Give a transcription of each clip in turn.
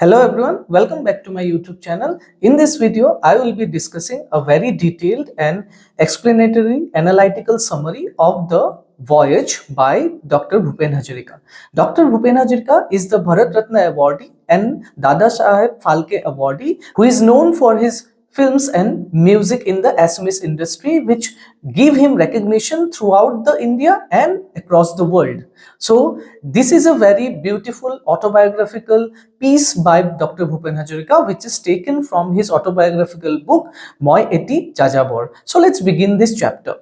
Hello everyone, welcome back to my YouTube channel. In this video, I will be discussing a very detailed and explanatory analytical summary of the Voyage by Dr. Bhupen Hazarika. Dr. Bhupen Hazarika is the Bharat Ratna awardee and Dada Saheb Phalke awardee who is known for his films and music in the Assamese industry, which give him recognition throughout the India and across the world. So this is a very beautiful autobiographical piece by Dr. Bhupen Hazarika, which is taken from his autobiographical book Moi Eti Jajabor. So let's begin this chapter.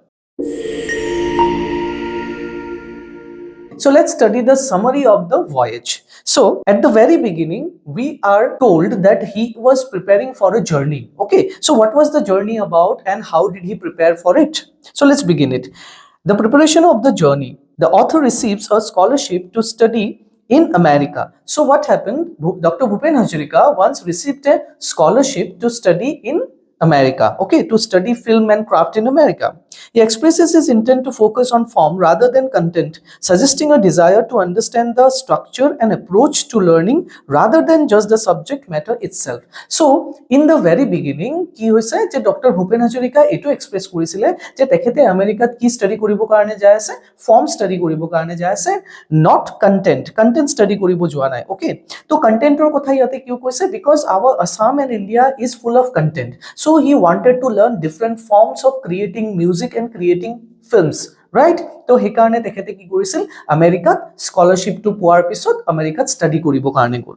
So let's study the summary of the voyage. So at the very beginning, we are told that he was preparing for a journey. Okay, so what was the journey about and how did he prepare for it? So let's begin it. The preparation of the journey. The author receives a scholarship to study in America. So what happened? Dr. Bhupen Hazarika once received a scholarship to study in America, okay, to study film and craft in America. He expresses his intent to focus on form rather than content, suggesting a desire to understand the structure and approach to learning rather than just the subject matter itself. So, in the very beginning, কি হৈছে যে doctor Bhupen Hazarika এটো express কৰিছিলে যে তেখেতে আমেৰিকাত কি study কৰিব কাৰণে যায় আছে ফৰ্ম ষ্টাডি কৰিব কাৰণে যায় আছে নট কন্টেন্ট ষ্টাডি কৰিব যোৱা নাই ওকে তো কন্টেন্টৰ কথা ইয়াতে কিয় কৈছে because our Assam and India is full of content so he wanted to learn different forms of creating music and creating films, right? So he karone tekhete ki korisil America scholarship to poar pisot America study koribo karone gol.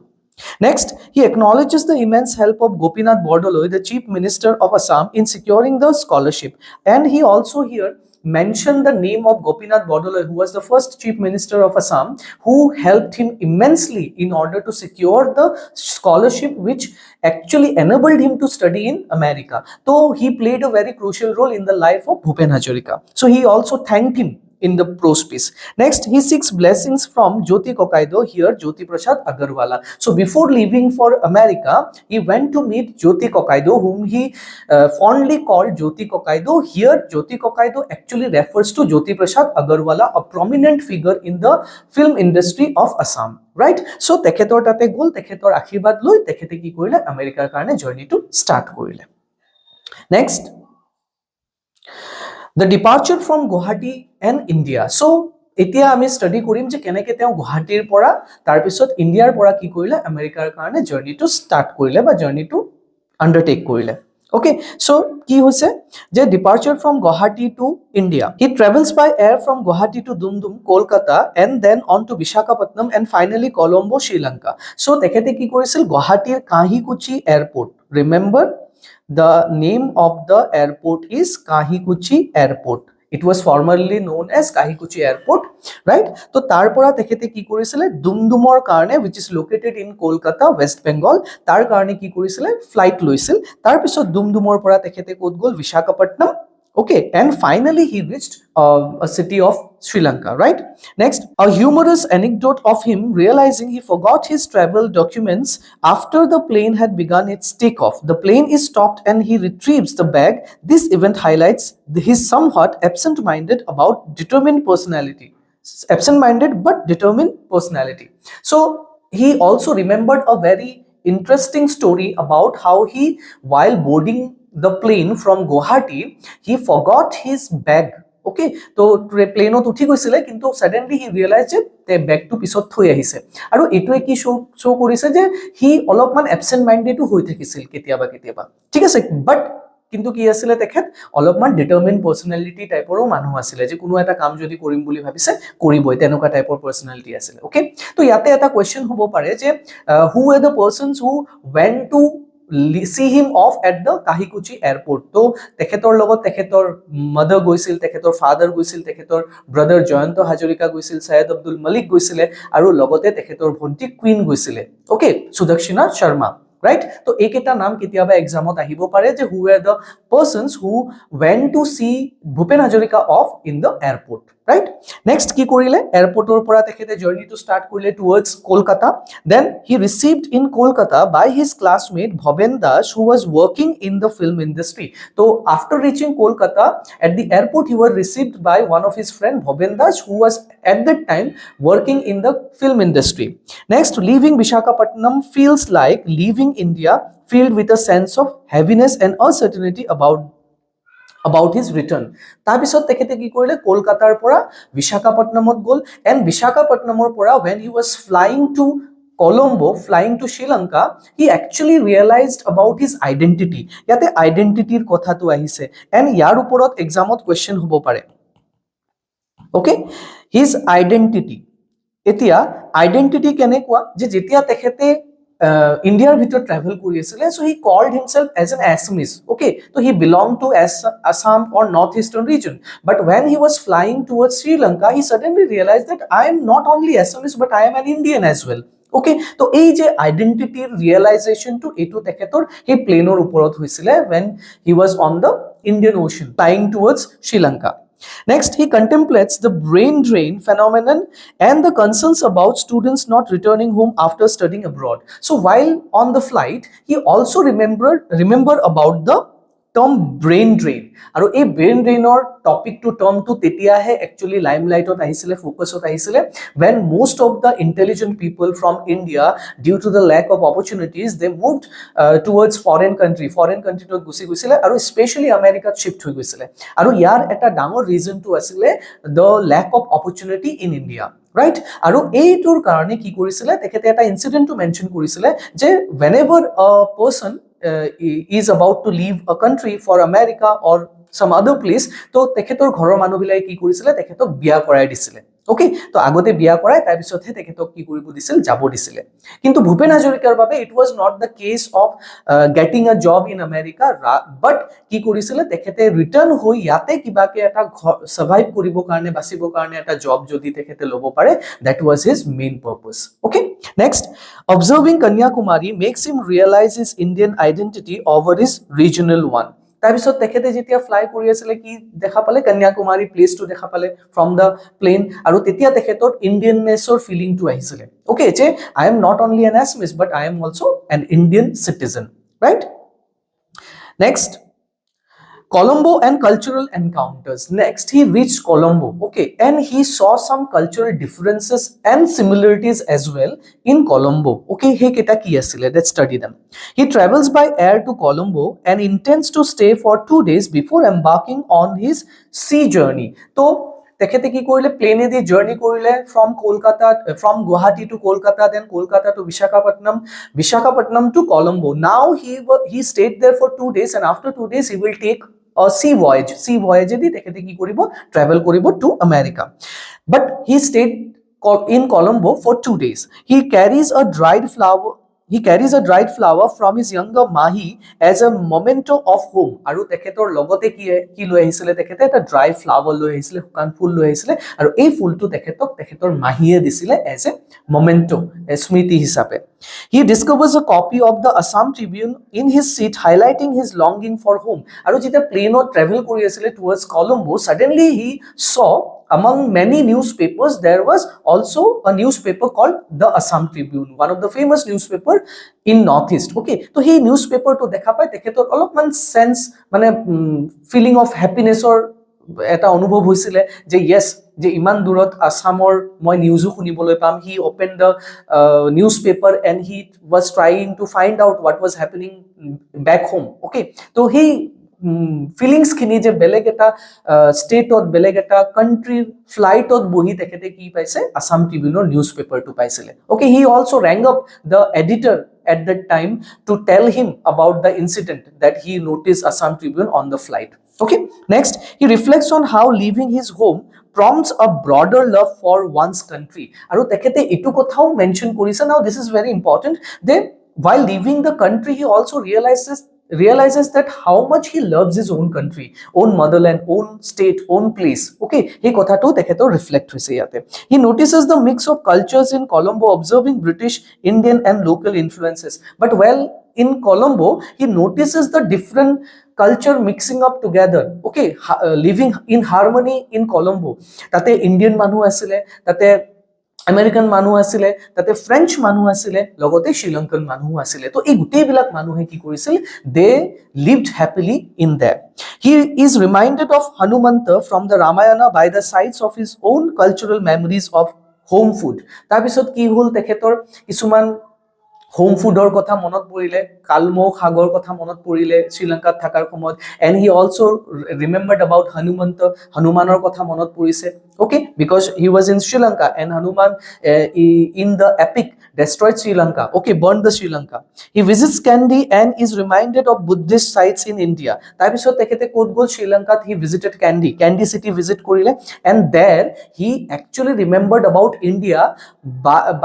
Next, he acknowledges the immense help of Gopinath Bordoloi, the Chief Minister of Assam, in securing the scholarship. And he also here mentioned the name of Gopinath Bordoloi, who was the first Chief Minister of Assam, who helped him immensely in order to secure the scholarship, which actually enabled him to study in America. So he played a very crucial role in the life of Bhupen Hazarika. So he also thanked him in the prose piece. Next, he seeks blessings from Jyoti Kokaido, here Jyoti Prasad Agarwala. So before leaving for America, he went to meet Jyoti Kokaido, whom he fondly called Jyoti Kokaido. Here Jyoti Kokaido actually refers to Jyoti Prasad Agarwala, a prominent figure in the film industry of Assam, right? So tekhetor tate gol, tekhetor akhirbat loi tekhete ki korile Americar karone journey to start korile. Next, the departure from Guwahati and India. So এতিয়া আমি study কৰিম যে কেনেকৈ তেওঁ গুৱাহাটীৰ পৰা তাৰপিছত ইণ্ডিয়াৰ পৰা কি কৰিলে আমেৰিকাৰ কাৰণে জাৰ্নিটো ষ্টাৰ্ট কৰিলে বা জাৰ্নিটো আণ্ডাৰটেক কৰিলে Okay, so কি হৈছে যে departure from Guwahati to India. He travels by air from Guwahati to Dumdum, Kolkata, and then on to Visakhapatnam and finally Colombo, Sri Lanka. So তেখেতে কি কৰিছিল গুৱাহাটীৰ কাহিকুচি airport. Remember, the name of the airport is Kahikuchi Airport. It was formerly known as Kahikuchi Airport, right? So tarpora tekhete ki korisile Dumdumor karone, which is located in Kolkata, West Bengal, tar karone ki korisile flight loisil. Tar pisot Dumdumor pora tekhete kot gol Visakhapatnam. Okay, and finally he reached a city of Sri Lanka, right? Next, a humorous anecdote of him realizing he forgot his travel documents after the plane had begun its takeoff. The plane is stopped and he retrieves the bag. This event highlights his somewhat absent-minded but determined personality. So he also remembered a very interesting story about how he, while boarding the plane from Guwahati, he forgot his bag. Okay, so plane ot uthi goisile kintu suddenly he realized যে bag to pisot thoi ahise aru etoi ki show korise je he olopman absent minded hoi thakisil ketiaba thik ase but কিন্তু কি আসলে তেখেত অলপমান determine personality টাইপৰো মানুহ আছিল যে কোনো এটা কাম যদি কৰিম বুলি ভাবিছে কৰিবই তেনেকুৱা টাইপৰ পার্সোনালিটি আছিল ওকে তো ইয়াতে এটা কোৱেশ্চন হ'ব পাৰে যে who are the persons who went to see him off at the Kahikuchi airport. তো তেখেতৰ লগত তেখেতৰ মদাৰ গৈছিল তেখেতৰ ফাদাৰ গৈছিল তেখেতৰ ব্ৰাদাৰ জয়ন্ত হাজৰিকা গৈছিল সৈয়দ আব্দুল মালিক গৈছিল আৰু লগতে তেখেতৰ ভন্টি কুইন গৈছিল ওকে সুদক্ষিণা শৰ্মা right তো এইকেইটা নাম কেতিয়াবা এক্সামত আহিব পাৰে যে who were the persons who went to see Bhupen Hazarika off in the airport right? Next ki korile airportor pora tekhete journey to start korile towards Kolkata. Then he received in Kolkata by his classmate Bhupen Das, who was working in the film industry. So after reaching Kolkata, at the airport he was received by one of his friend Bhupen Das, who was at that time working in the film industry. Next, leaving Visakhapatnam feels like leaving India, filled with a sense of heaviness and uncertainty about his return. তাৰপিছত তেখেতে কি কৰিলে কলকাতাৰ পৰা বিশাখাপট্টনমত গ'ল and বিশাখাপট্টনমৰ পৰা when he was flying to Colombo, flying to Sri Lanka, he actually realized about his identity. ইয়াতে আইডেন্টিটিৰ কথাটো আহিছে এণ্ড ইয়াৰ ওপৰত এক্সামত কুৱেশ্যন হ'ব পাৰে। ওকে, his identity, এতিয়া আইডেন্টিটি কেনেকুৱা যে যেতিয়া তেখেতে India's ভিতৰত ট্ৰেভেল কৰি আছিলে, so he called himself as an Assamese. Okay, so he belonged to Assam or northeastern region, but when he was flying towards Sri Lanka, he suddenly realized that I am not only Assamese but I am an Indian as well. Okay, so এই যে আইডেন্টিটিৰ ৰিয়েলাইজেশ্যনটো এইটো তেখেতৰ সেই প্লেনৰ ওপৰত হৈছিলে when he was on the Indian Ocean flying towards Sri Lanka. Next, he contemplates the brain drain phenomenon and the concerns about students not returning home after studying abroad. So while on the flight, he also remember about the term brain drain. আৰু এই brain drain or topic to term to tetiahe actually limelight ot ahisile, focus ot ahisile when most of the intelligent people from India, due to the lack of opportunities, they moved towards foreign country to gusi gusile aru especially America shift hoi gusile. Aru yar eta dangor reason to asile the lack of opportunity in India, right? Aru eitur karone ki korisile tekhete eta incident to mention korisile je whenever a person is about to leave a country for America or some other place, to tekhetor ghorer manu bilai ki korisile tekhetok biya korai disile. Okay, to agote biya korai tar pisothe tekhetok ki koribo disil jabo disile. Kintu Bhupen Hazarikar babe it was not the case of getting a job in America, but ki korisile tekhete return hoi yate kiba ke eta survive koribo karone basibo karone eta job jodi tekhete lobo pare, that was his main purpose. Okay, next, observing Kanyakumari makes him realize his Indian identity over his regional one. তাৰপিছত তেখেতে যেতিয়া fly কৰি আছিল কি দেখা পালে কন্যাকুমাৰী প্লেসটো দেখা পালে ফ্ৰম দা প্লেন আৰু তেতিয়া তেখেতৰ ইণ্ডিয়াননেছৰ ফিলিংটো আহিছিল। ওকে, যে I am not only N Assamese but I am also an Indian citizen, right? Next, Colombo and cultural encounters. Next, he reached Colombo, okay, and he saw some cultural differences and similarities as well in Colombo. Okay, he keta ki asile, let's study them. He travels by air to Colombo and intends to stay for 2 days before embarking on his sea journey. So তেখেতে কি কৰিলে প্লেনে দি journey কৰিলে from Guwahati to Kolkata, then Kolkata to Visakhapatnam to Colombo. Now he stayed there for 2 days and after 2 days he will take a sea voyage di tekhete ki koribo travel koribo to America, but he stayed in Colombo for 2 days. He carries a dried flower from his younger Mahi as a memento of home. Aru tekhetor logote ki loi ahisile tekhete eta dry flower loi ahisile, hukan phul loi ahisile aru ei phul tu tekhetor Mahiye disile as a memento, a smriti hisabe. He discovers a copy of the Assam Tribune in his seat, highlighting his longing for home. Aru jeta plane or travel kori asile towards Colombo, suddenly he saw among many newspapers there was also a newspaper called the Assam Tribune, one of the famous newspaper in Northeast. Okay, so he newspaper to dekha pai tekhetor olopman sense mane feeling of happiness or eta anubhob hoisile je yes যে ইমান দূৰত আসামৰ মই নিউজো শুনিবলৈ পাম। He opened the newspaper and he was trying to find out what was happening back home. Okay, so he feelings খিনি যে বেলেগ এটা ষ্টেটত বেলেগ এটা কান্ট্ৰিৰ ফ্লাইটত বহি তেখেতে কি পাইছে আসাম ট্ৰিবিউনৰ নিউজ পেপাৰটো পাইছিলে। Okay, he also rang up the editor at that time to tell him about the incident that he noticed Assam Tribune on the flight. Okay, next, he reflects on how leaving his home prompts a broader love for one's country. Aru tekhete etu kothao mention korise. Now this is very important, that while leaving the country he also realizes that how much he loves his own country, own motherland, own state, own place. Okay, he kotha to tekheto reflect hoise yate. He notices the mix of cultures in Colombo, observing British, Indian and local influences. But while in Colombo he notices the different culture mixing up together, okay, living in harmony in Colombo. Tate Indian manu asile, tate American মানুহ আছিলে, তাতে French মানুহ আছিলে, লগতে শ্ৰীলংকান মানুহ আছিলে। তো এই গোটেইবিলাক মানুহে কি কৰিছিল, they lived happily in that. He is reminded of Hanumant from the Ramayana by the sides of his own cultural memories of home food. তাৰপিছত কি হ'ল, তেখেতৰ কিছুমান হোম ফুডৰ কথা মনত পৰিলে, কালমৌ শাগৰ কথা মনত পৰিলে শ্ৰীলংকাত থকাৰ সময়ত। And he also' remembered about হনুমানৰ কথা মনত পৰিছে, okay, because he was in Sri Lanka and Hanuman in the epic destroyed Sri Lanka, okay, burned the Sri Lanka. He visits Kandy and is reminded of Buddhist sites in India. Tarpisot tekhete kot gol Sri Lanka, he visited Kandy city visit korile, and there he actually remembered about India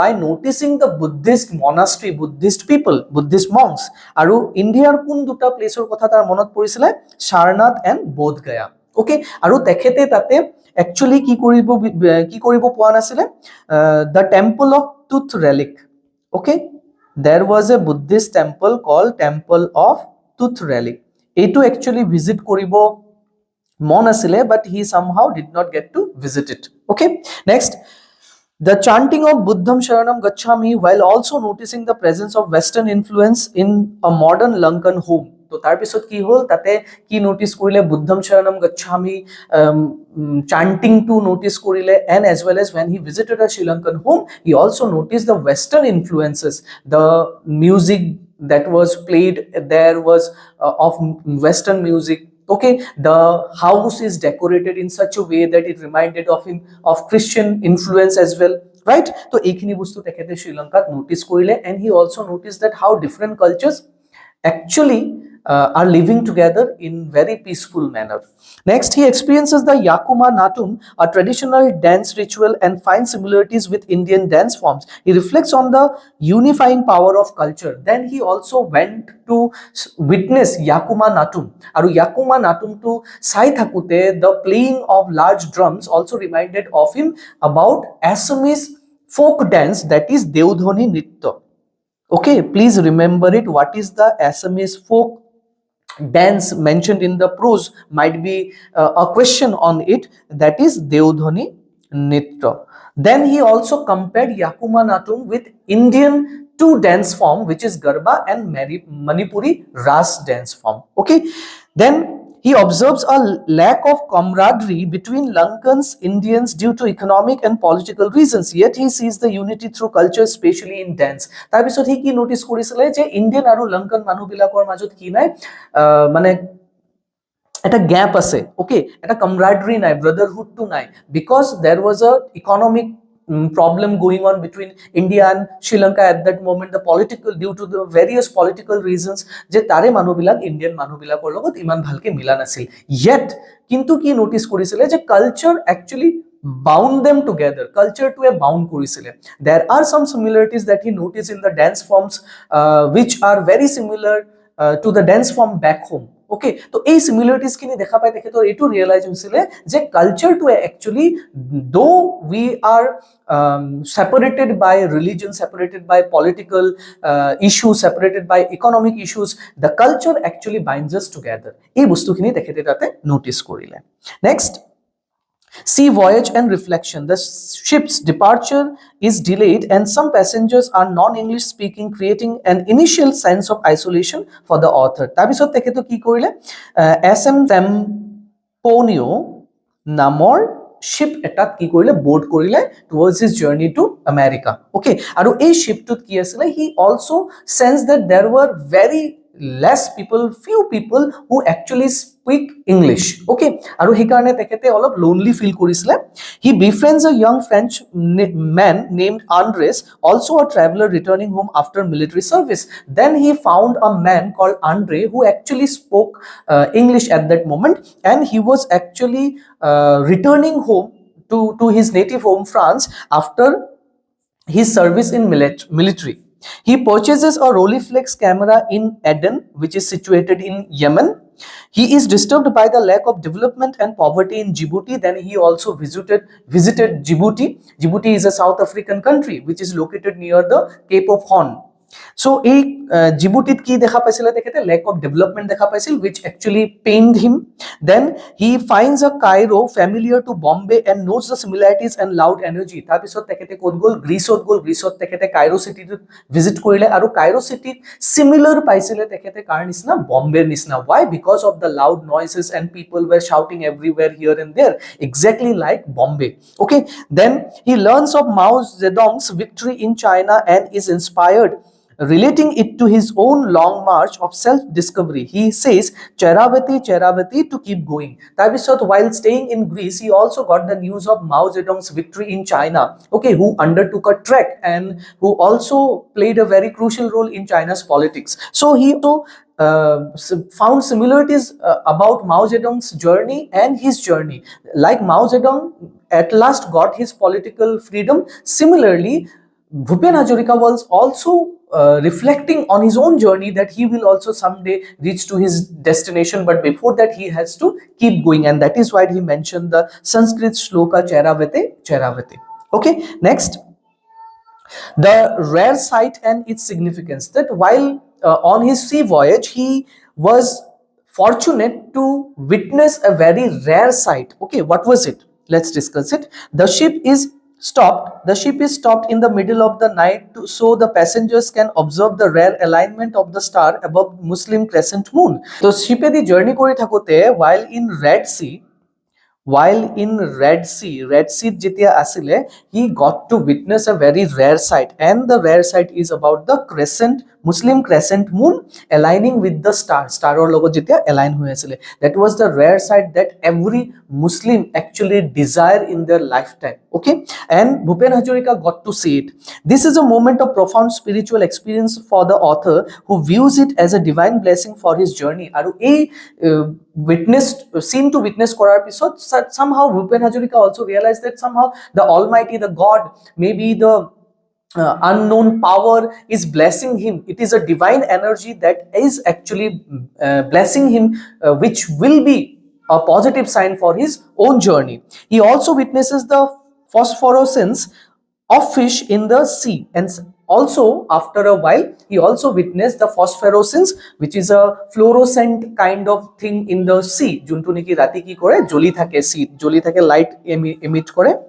by noticing the Buddhist monastery, Buddhist people, Buddhist monks. Aru India kun duta place or kotha tar monot porisile, Sarnath and Bodh Gaya, okay. Aru tekhete tate actually কি কৰিব পোৱা নাছিলে, the temple of tooth relic, okay, there was a Buddhist temple called temple of tooth relic. এইটো actually visit কৰিব মন আছিলে, but he somehow did not get to visit it, okay. Next, the chanting of Buddham Sharanam Gacchami while also noticing the presence of Western influence in a modern Lankan home. তো তাৰপিছত কি হ'ল, তাতে কি notice কৰিলে, বুদ্ধম শৰণম গচ্ছামি chanting to notice korile, and as well as when he visited a Sri Lankan home, he also noticed the Western influences. The music that was played there was of Western music, okay. The house is decorated in such a way that it reminded of him of Christian influence as well, right? So ekhini bostu tekhete Sri Lanka notice korile, and he also noticed that how different cultures actually are living together in very peaceful manner. Next, he experiences the Yakuma Natum, a traditional dance ritual, and finds similarities with Indian dance forms. He reflects on the unifying power of culture. Then he also went to witness Yakuma Natum. Aru Yakuma Natum to sai thakute, the playing of large drums also reminded of him about Assamese folk dance, that is Deodhani Nritya. Okay, please remember it. What is the Assamese folk dance mentioned in the prose? Might be a question on it, that is Deodhani Nritya. Then he also compared Yakuma Natum with Indian two dance form, which is Garba and Manipuri Ras dance form, okay. Then he observes a lack of camaraderie between Lankans, Indians due to economic and political reasons, yet he sees the unity through culture, especially in dance. Tarpisot he ki notice korisile je Indian aru Lankan manu bilakor majot ki nai mane এটা gap আছে, okay, এটা camaraderie নাই, brotherhood to নাই, because there was a economic problem going on between India and Sri Lanka at that moment, the political, due to the various political reasons, je tare manubilak Indian manubilakor logot iman bhalke mila nasil. Yet kintu ki notice korisile je culture actually bound them together, culture to a bound korisile. There are some similarities that he noticed in the dance forms which are very similar to the dance form back home, okay. তো এই similarities খিনি দেখা পাই তেখেতৰ এইটো realise হৈছিলে যে কালচাৰটোৱে actually though we are separated by religion, separated by political issues, separated by economic issues, the culture actually binds us together. এই বস্তুখিনি তেখেতে তাতে নোটিস কৰিলে। Next, sea voyage and reflection. The ship's departure is delayed and some passengers are non-English speaking, creating an initial sense of isolation for the author. Tabisot tekheto ki korile, SM Temponio namor ship etat ki korile, board korile towards his journey to America, okay. Aru ei ship tut ki asile, he also sensed that there were very less people, few people who actually speak English, okay. Aru hekarne tekhete olop lonely feel korisile. He befriends a young French man named Andres, also a traveler returning home after military service. Then he found a man called Andre who actually spoke English at that moment, and he was actually returning home to his native home France after his service in military. He purchases a Rolleiflex camera in Aden, which is situated in Yemen. He is disturbed by the lack of development and poverty in Djibouti. Then he also visited Djibouti. Djibouti is a South African country which is located near the Cape of Horn. So এই জিবুটিত কি দেখা পাইছিলে তেখেতে lack of development দেখা পাইছিল which actually pained him. Then he finds a Cairo familiar to Bombay and knows the similarities and loud energy. তাৰ পিছত তেখেতে ক'ত গ'ল, গ্ৰীচত গ'ল, গ্ৰীচত তেখেতে কাইৰো চিটিত ভিজিট কৰিলে আৰু কাইৰো চিটিত সিমিলাৰ পাইছিলে তেখেতে কাৰ নিচিনা, বম্বেৰ নিচিনা. Why? Because of the loud noises and people were shouting everywhere here and there, exactly like Bombay. Okay, then he learns of Mao Zedong's victory in China and is inspired, relating it to his own long march of self-discovery. He says, Cheravati, Cheravati, to keep going. Tabisot, while staying in Greece, he also got the news of Mao Zedong's victory in China, okay, who undertook a trek and who also played a very crucial role in China's politics. So he found similarities about Mao Zedong's journey and his journey. Like Mao Zedong at last got his political freedom, similarly, Bhupen Hazarika was also reflecting on his own journey that he will also someday reach to his destination, but before that he has to keep going, and that is why he mentioned the Sanskrit shloka Cheravate, Cheravate. Okay, next, the rare sight and its significance. That while on his sea voyage, he was fortunate to witness a very rare sight. Okay, what was it? Let's discuss it. The ship is stopped in the middle of the night so the passengers can observe the rare alignment of the star above Muslim crescent moon. So shipe di journey kori thakote while in Red Sea jetia asile, he got to witness a very rare sight, and the rare sight is about the crescent, Muslim crescent moon aligning with the star or logo jetia align hoye asile. That was the rare sight that every Muslim actually desire in their lifetime. Okay, and Bhupen Hazarika got to see it. This is a moment of profound spiritual experience for the author, who views it as a divine blessing for his journey. Aru ei seem to witness korar pisot somehow Bhupen Hazarika also realized that somehow the Almighty, the God, maybe the unknown power is blessing him. It is a divine energy that is actually blessing him, which will be a positive sign for his own journey. He also witnesses the phosphorescence of fish in the sea, and also after a while he also witnessed the phosphorescence, which is a fluorescent kind of thing in the sea. Juntu niki rati ki kore joli thake, sea joli thake, light emit kore.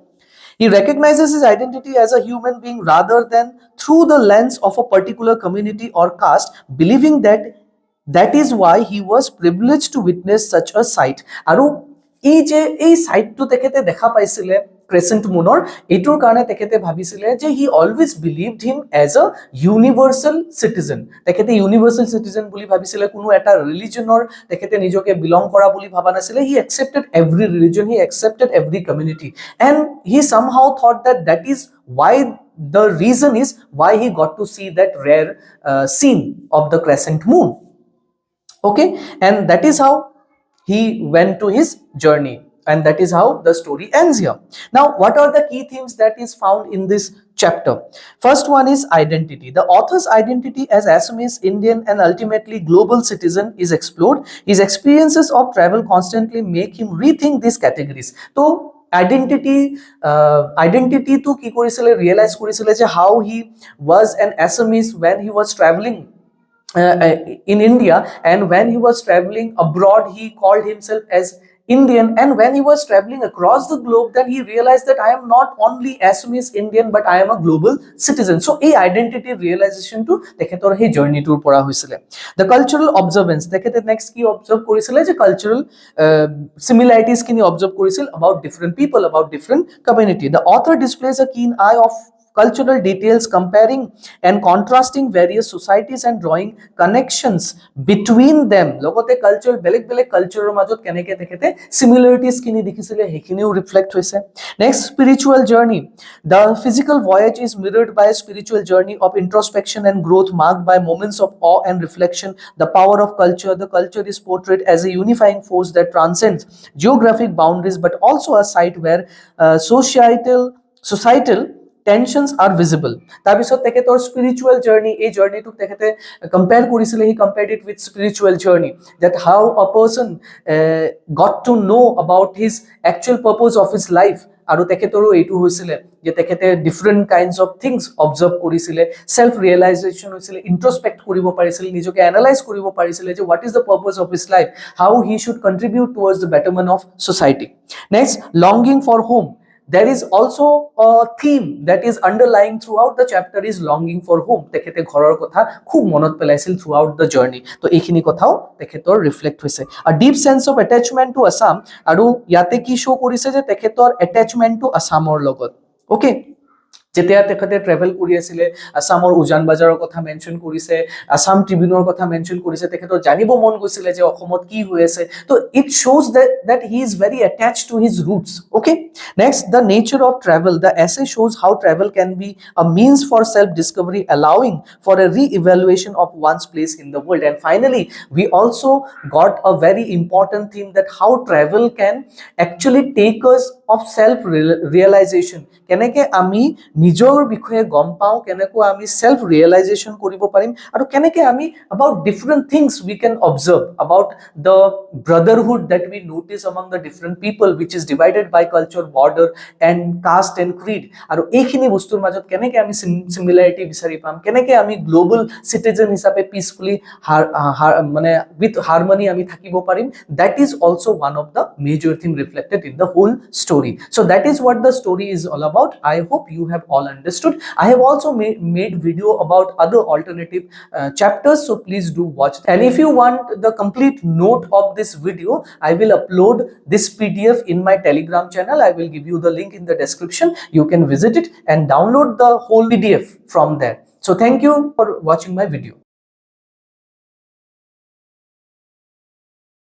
He recognizes his identity as a human being rather than through the lens of a particular community or caste, believing that is why he was privileged to witness such a sight. Aru ei sight to tekhete dekha paisile crescent moonor, etur karone tekhete bhabisile je he always believed him as a universal citizen. Tekhete universal citizen boli bhabisile, kuno eta religionor tekhete nijoke belong kora boli bhaba nasile. He accepted every religion, he accepted every community, and he somehow thought that is why, the reason is why he got to see that rare scene of the crescent moon. Okay, and that is how he went to his journey, and that is how the story ends here. Now, what are the key themes that is found in this chapter? First one is identity. The author's identity as Assamese, Indian, and ultimately global citizen is explored. His experiences of travel constantly make him rethink these categories. So identity to ki korisile, realize korisile je how he was an Assamese when he was traveling in India, and when he was traveling abroad he called himself as Indian, and when he was traveling across the globe, then he realized that I am not only Assamese Indian but I am a global citizen. So a identity realization to tekhetor he journey tour pora hoisile. The cultural observance, tekhete next ki observe korisile je cultural similarities kini observe korisil about different people, about different community. The author displays a keen eye of cultural details, comparing and contrasting various societies and drawing connections between them. Logote culture beleg culture majot keneke tekhete similarities kini dikhisile hekhiniu reflect hoise. Next, spiritual journey. The physical voyage is mirrored by a spiritual journey of introspection and growth, marked by moments of awe and reflection. The power of culture. The culture is portrayed as a unifying force that transcends geographic boundaries, but also a site where societal tensions are visible. Tabisot teketor spiritual journey, a journey to tekete compare korisile, he compared it with spiritual journey, that how a person got to know about his actual purpose of his life আৰু তেখেতৰো এইটো হৈছিলে যে তেখেতে different kinds of things observe কৰিছিলে, self realisation হৈছিলে, introspect কৰিব পাৰিছিলে, নিজকে এনালাইজ কৰিব পাৰিছিলে যে what is the purpose of his life, how he should contribute towards the betterment of society. Next, longing for home. There is also a theme that is underlying throughout the chapter is longing for home. তেখেতে ঘৰৰ কথা খুব মনত পেলাইছিল throughout the journey. তো এইখিনি কথাও তেখেতৰ ৰিফ্লেক্ট হৈছে। A deep sense of attachment to Assam, আৰু ইয়াতে কি শো কৰিছে যে তেখেতৰ attachment to Assamৰ লগত। ওকে, যেতিয়া তেখেতে ট্ৰেভেল কৰি আছিলে আসামৰ উজান বাজাৰৰ কথা মেনশ্যন কৰিছে, আসাম ট্ৰিবিউনৰ কথা মেনশ্যন কৰিছে, তেখেতৰ জানিব মন গৈছিলে যে অসমত কি হৈ আছে। তো ইট shows that he is very attached to his roots. Okay, next, the nature of travel. The essay shows how travel can be a means for self discovery, allowing for a re-evaluation of one's place in the world. And finally, we also got a very important theme that how travel can actually take us of self realization. কেনেকৈ আমি নিজৰ বিষয়ে গম পাওঁ, কেনেকৈ আমি self realisation কৰিব পাৰিম, আৰু কেনেকৈ আমি about different things we can observe about the brotherhood that we notice among the different people which is divided by culture, border and caste and creed. আৰু এইখিনি বস্তুৰ মাজত কেনেকৈ আমি সিমিলাৰিটি বিচাৰি পাম, কেনেকৈ আমি গ্লোবাল সিটিজেন হিচাপে পিসফুলি মানে উইথ হাৰমনি আমি থাকিব পাৰিম, that is also one of the major thing reflected in the whole story. So that is what the story is all about. I hope you have all understood. I have also made video about other alternative chapters, so please do watch. And if you want the complete note of this video, I will upload this PDF in my Telegram channel. I will give you the link in the description. You can visit it and download the whole PDF from there. So thank you for watching my video.